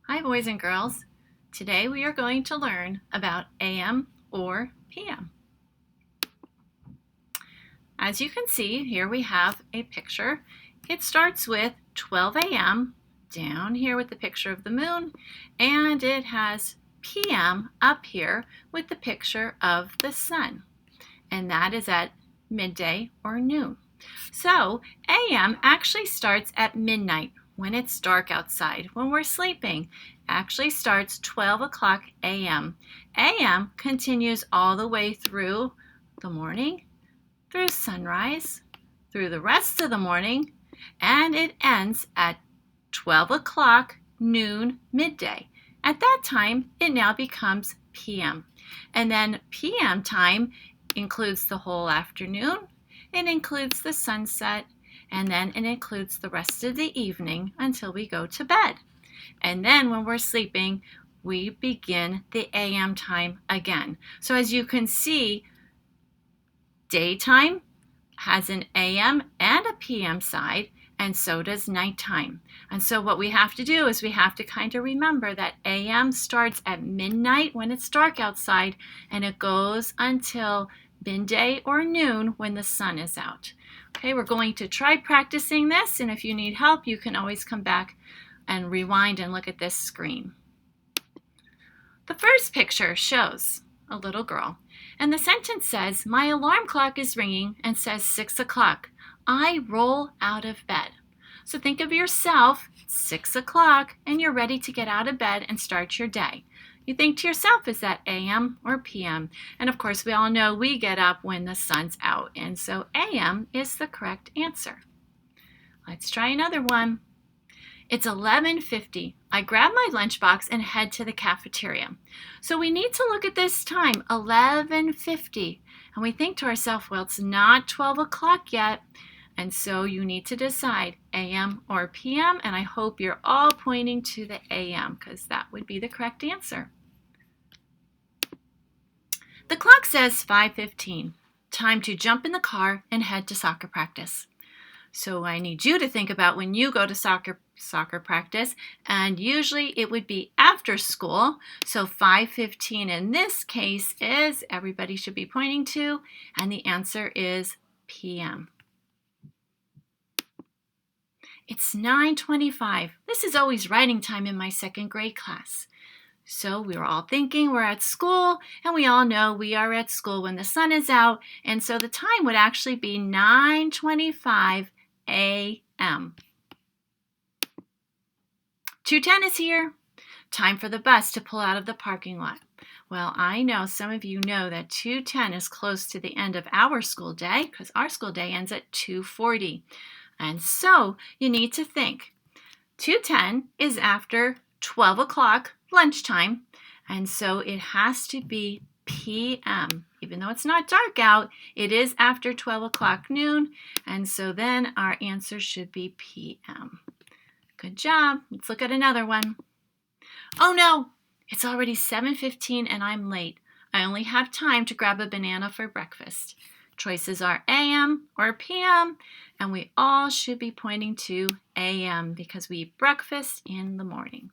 Hi boys and girls. Today we are going to learn about AM or PM. As you can see, here we have a picture. It starts with 12 AM down here with the picture of the moon, and it has PM up here with the picture of the sun, and that is at midday or noon. So AM actually starts at midnight when it's dark outside, when we're sleeping. Actually starts 12 o'clock AM. AM continues all the way through the morning, through sunrise, through the rest of the morning, and it ends at 12 o'clock noon midday. At that time, it now becomes PM. And then PM time includes the whole afternoon, it includes the sunset, and then it includes the rest of the evening until we go to bed. And then when we're sleeping, we begin the AM time again. So as you can see, daytime has an AM and a PM side, and so does nighttime. And so what we have to do is we have to kind of remember that AM starts at midnight when it's dark outside, and it goes until midday or noon when the sun is out. Okay, we're going to try practicing this, and if you need help, you can always come back and rewind and look at this screen. The first picture shows a little girl, and the sentence says, "My alarm clock is ringing and says 6 o'clock. I roll out of bed." So think of yourself, 6 o'clock, and you're ready to get out of bed and start your day. You think to yourself, is that AM or PM? And of course, we all know we get up when the sun's out, and so AM is the correct answer. Let's try another one. It's 11:50. I grab my lunchbox and head to the cafeteria. So we need to look at this time, 11:50. And we think to ourselves, well, it's not 12 o'clock yet. And so you need to decide AM or PM. And I hope you're all pointing to the AM because that would be the correct answer. The clock says 5:15. Time to jump in the car and head to soccer practice. So I need you to think about when you go to soccer practice, and usually it would be after school. So 5:15 in this case is, everybody should be pointing to, and the answer is PM. It's 9:25. This is always writing time in my second grade class. So we were all thinking we're at school, and we all know we are at school when the sun is out, and so the time would actually be 9:25 AM. 2:10 is here. Time for the bus to pull out of the parking lot. Well, I know some of you know that 2:10 is close to the end of our school day because our school day ends at 2:40. And so you need to think. 2:10 is after 12 o'clock lunchtime, and so it has to be PM. Even though it's not dark out, it is after 12 o'clock noon, and so then our answer should be PM. Good job. Let's look at another one. Oh no, it's already 7:15 and I'm late. I only have time to grab a banana for breakfast. Choices are AM or PM, and we all should be pointing to AM because we eat breakfast in the morning.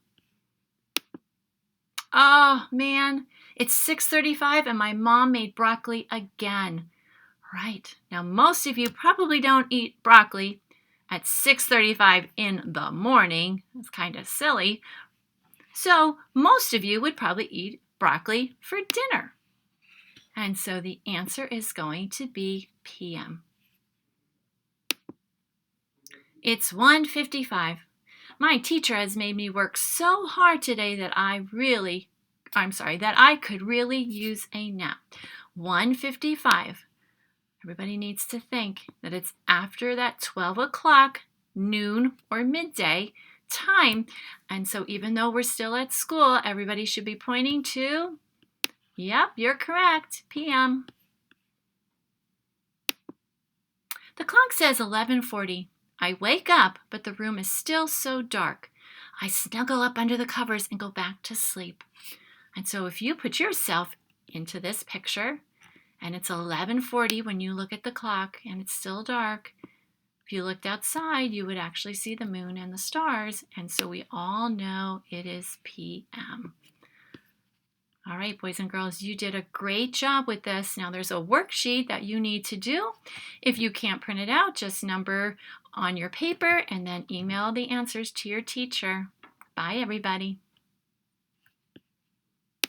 Oh man, it's 6:35 and my mom made broccoli again. Right, now most of you probably don't eat broccoli at 6:35 in the morning. It's kind of silly. So most of you would probably eat broccoli for dinner. And so the answer is going to be PM. It's 1:55. My teacher has made me work so hard today that I could really use a nap. 1:55. Everybody needs to think that it's after that 12 o'clock, noon, or midday time. And so even though we're still at school, everybody should be pointing to, yep, you're correct, PM. The clock says 11:40. I wake up, but the room is still so dark. I snuggle up under the covers and go back to sleep. And so if you put yourself into this picture, and it's 11:40 when you look at the clock and it's still dark, If you looked outside, you would actually see the moon and the stars, and so we all know it is p.m. All right, boys and girls, you did a great job with this. Now there's a worksheet that you need to do. If you can't print it out, just number on your paper and then email the answers to your teacher. Bye, everybody.